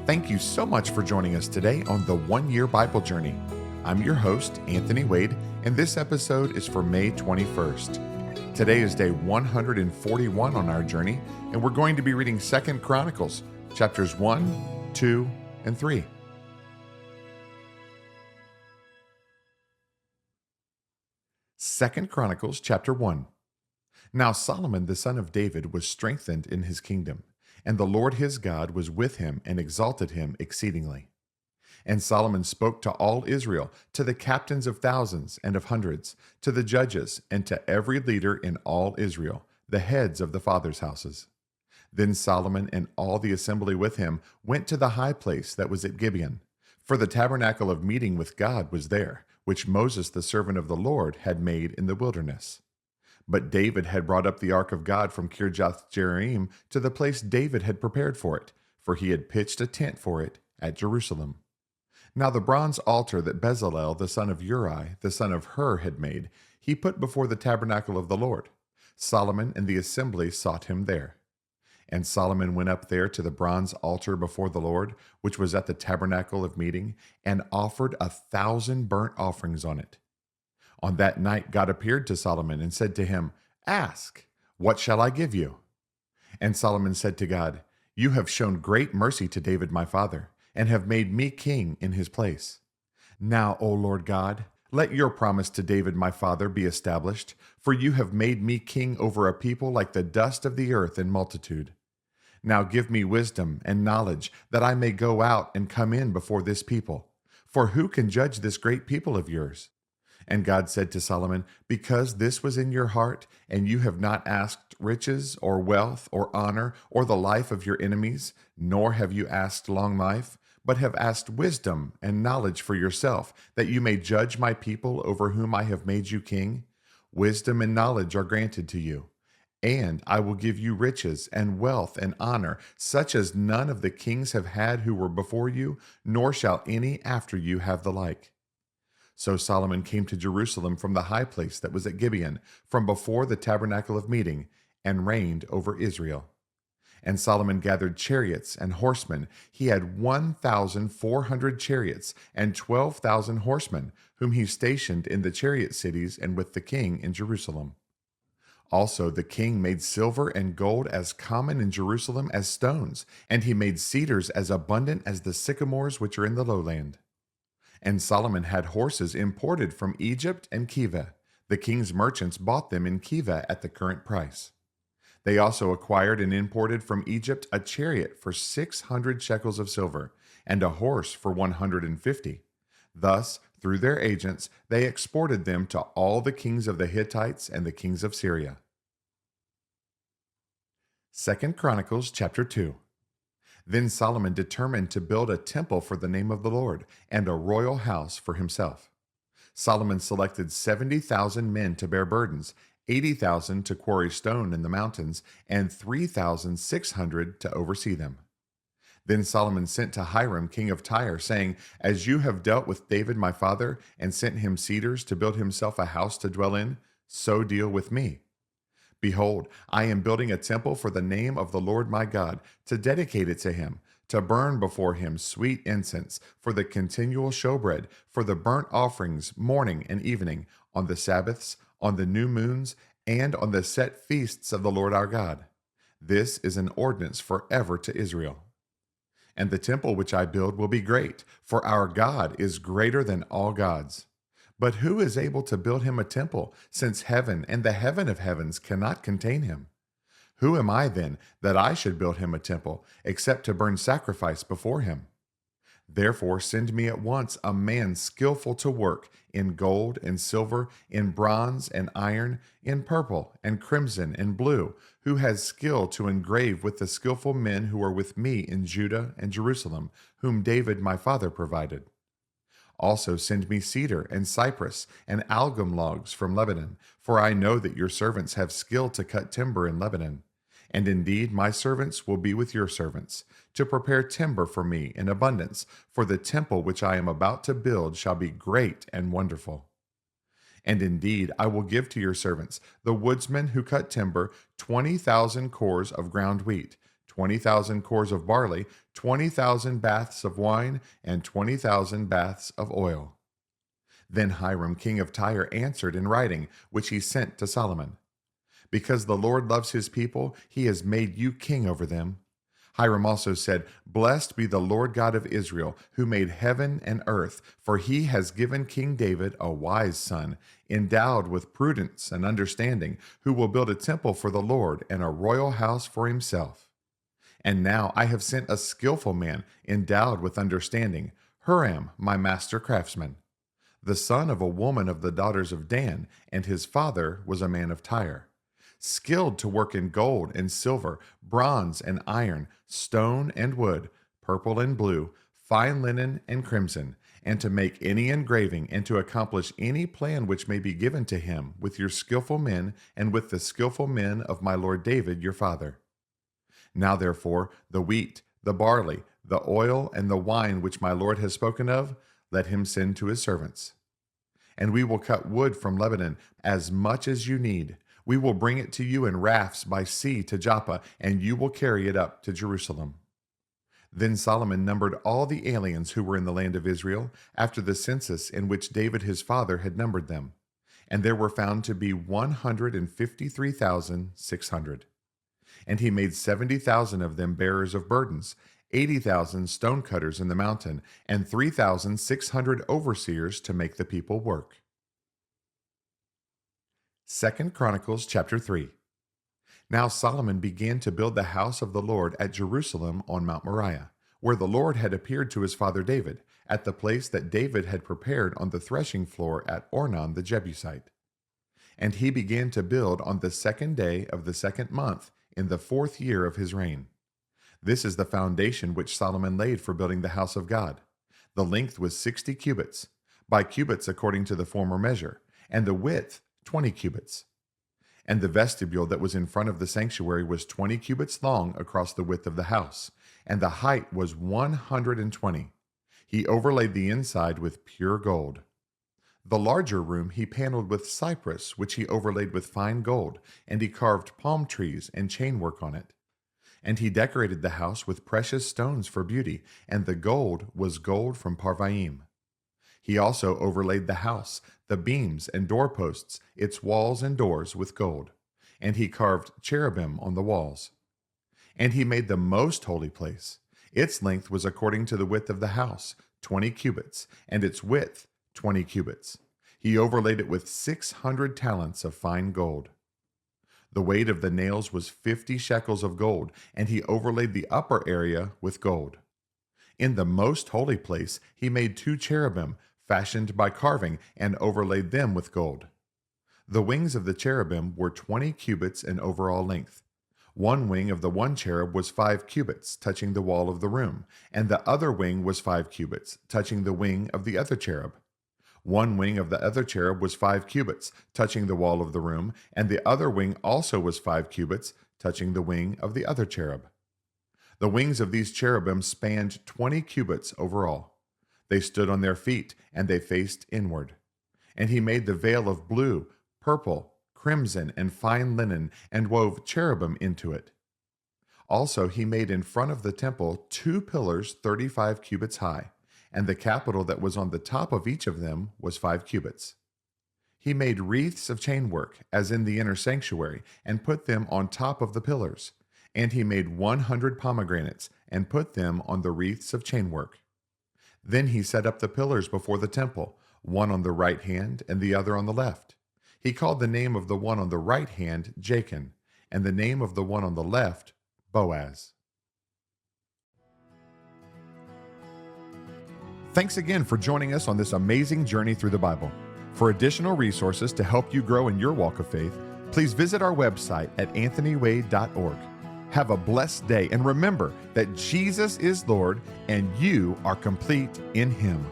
Thank you so much for joining us today on the 1 Year Bible Journey. I'm your host, Anthony Wade, and this episode is for May 21st. Today is day 141 on our journey, and we're going to be reading 2 Chronicles, chapters 1, 2, and 3. Second Chronicles chapter 1. Now Solomon the son of David was strengthened in his kingdom, and the Lord his God was with him and exalted him exceedingly. And Solomon spoke to all Israel, to the captains of thousands and of hundreds, to the judges, and to every leader in all Israel, the heads of the fathers' houses. Then Solomon and all the assembly with him went to the high place that was at Gibeon, for the tabernacle of meeting with God was there, which Moses the servant of the Lord had made in the wilderness. But David had brought up the ark of God from Kirjath-jearim to the place David had prepared for it, for he had pitched a tent for it at Jerusalem. Now the bronze altar that Bezalel the son of Uri, the son of Hur, had made, he put before the tabernacle of the Lord. Solomon and the assembly sought him there. And Solomon went up there to the bronze altar before the Lord, which was at the tabernacle of meeting, and offered 1,000 burnt offerings on it. On that night God appeared to Solomon and said to him, "Ask, what shall I give you?" And Solomon said to God, "You have shown great mercy to David my father, and have made me king in his place. Now, O Lord God, let your promise to David my father be established, for you have made me king over a people like the dust of the earth in multitude. Now give me wisdom and knowledge, that I may go out and come in before this people. For who can judge this great people of yours?" And God said to Solomon, "Because this was in your heart, and you have not asked riches, or wealth, or honor, or the life of your enemies, nor have you asked long life, but have asked wisdom and knowledge for yourself, that you may judge my people over whom I have made you king, wisdom and knowledge are granted to you. And I will give you riches and wealth and honor, such as none of the kings have had who were before you, nor shall any after you have the like." So Solomon came to Jerusalem from the high place that was at Gibeon, from before the tabernacle of meeting, and reigned over Israel. And Solomon gathered chariots and horsemen. He had 1,400 chariots and 12,000 horsemen, whom he stationed in the chariot cities and with the king in Jerusalem. Also the king made silver and gold as common in Jerusalem as stones, and he made cedars as abundant as the sycamores which are in the lowland. And Solomon had horses imported from Egypt and Keva. The king's merchants bought them in Keva at the current price. They also acquired and imported from Egypt a chariot for 600 shekels of silver, and a horse for 150. Thus, through their agents, they exported them to all the kings of the Hittites and the kings of Syria. 2 Chronicles chapter 2. Then Solomon determined to build a temple for the name of the Lord, and a royal house for himself. Solomon selected 70,000 men to bear burdens, 80,000 to quarry stone in the mountains, and 3,600 to oversee them. Then Solomon sent to Hiram king of Tyre, saying, "As you have dealt with David my father, and sent him cedars to build himself a house to dwell in, so deal with me. Behold, I am building a temple for the name of the Lord my God, to dedicate it to him, to burn before him sweet incense, for the continual showbread, for the burnt offerings morning and evening, on the Sabbaths, on the new moons, and on the set feasts of the Lord our God. This is an ordinance forever to Israel. And the temple which I build will be great, for our God is greater than all gods. But who is able to build him a temple, since heaven and the heaven of heavens cannot contain him? Who am I then, that I should build him a temple, except to burn sacrifice before him? Therefore send me at once a man skillful to work in gold and silver, in bronze and iron, in purple and crimson and blue, who has skill to engrave with the skillful men who are with me in Judah and Jerusalem, whom David my father provided. Also send me cedar and cypress and algum logs from Lebanon, for I know that your servants have skill to cut timber in Lebanon. And indeed my servants will be with your servants, to prepare timber for me in abundance, for the temple which I am about to build shall be great and wonderful. And indeed I will give to your servants, the woodsmen who cut timber, 20,000 cores of ground wheat, 20,000 cores of barley, 20,000 baths of wine, and 20,000 baths of oil. Then Hiram, king of Tyre, answered in writing, which he sent to Solomon. Because the Lord loves his people, he has made you king over them. Hiram also said, Blessed be the Lord God of Israel, who made heaven and earth, for he has given King David a wise son, endowed with prudence and understanding, who will build a temple for the Lord and a royal house for himself. And now I have sent a skillful man, endowed with understanding, Huram, my master craftsman, the son of a woman of the daughters of Dan, and his father was a man of Tyre, skilled to work in gold and silver, bronze and iron, stone and wood, purple and blue, fine linen and crimson, and to make any engraving and to accomplish any plan which may be given to him with your skillful men and with the skillful men of my lord David your father. Now therefore the wheat, the barley, the oil, and the wine which my lord has spoken of, let him send to his servants. And we will cut wood from Lebanon as much as you need. We will bring it to you in rafts by sea to Joppa, and you will carry it up to Jerusalem. Then Solomon numbered all the aliens who were in the land of Israel, after the census in which David his father had numbered them. And there were found to be 153,600. And he made 70,000 of them bearers of burdens, 80,000 stonecutters in the mountain, and 3,600 overseers to make the people work. 2 Chronicles chapter 3. Now Solomon began to build the house of the Lord at Jerusalem on Mount Moriah, where the Lord had appeared to his father David, at the place that David had prepared on the threshing floor at Ornan the Jebusite. And he began to build on the 2nd day of the 2nd month, in the 4th year of his reign. This is the foundation which Solomon laid for building the house of God. The length was 60 cubits, by cubits according to the former measure, and the width 20 cubits. And the vestibule that was in front of the sanctuary was 20 cubits long across the width of the house, and the height was 120. He overlaid the inside with pure gold. The larger room he paneled with cypress, which he overlaid with fine gold, and he carved palm trees and chainwork on it. And he decorated the house with precious stones for beauty, and the gold was gold from Parvaim. He also overlaid the house, the beams and doorposts, its walls and doors with gold. And he carved cherubim on the walls. And he made the most holy place. Its length was according to the width of the house, 20 cubits, and its width 20 cubits. He overlaid it with 600 talents of fine gold. The weight of the nails was 50 shekels of gold, and he overlaid the upper area with gold. In the most holy place he made 2 cherubim, fashioned by carving, and overlaid them with gold. The wings of the cherubim were 20 cubits in overall length. One wing of the one cherub was 5 cubits, touching the wall of the room, and the other wing was 5 cubits, touching the wing of the other cherub. One wing of the other cherub was 5 cubits, touching the wall of the room, and the other wing also was 5 cubits, touching the wing of the other cherub. The wings of these cherubim spanned 20 cubits overall. They stood on their feet, and they faced inward. And he made the veil of blue, purple, crimson, and fine linen, and wove cherubim into it. Also he made in front of the temple 2 pillars 35 cubits high, and the capital that was on the top of each of them was 5 cubits. He made wreaths of chainwork, as in the inner sanctuary, and put them on top of the pillars. And he made 100 pomegranates, and put them on the wreaths of chainwork. Then he set up the pillars before the temple, one on the right hand and the other on the left. He called the name of the one on the right hand Jachin, and the name of the one on the left Boaz. Thanks again for joining us on this amazing journey through the Bible. For additional resources to help you grow in your walk of faith, please visit our website at anthonywade.org. Have a blessed day, and remember that Jesus is Lord and you are complete in Him.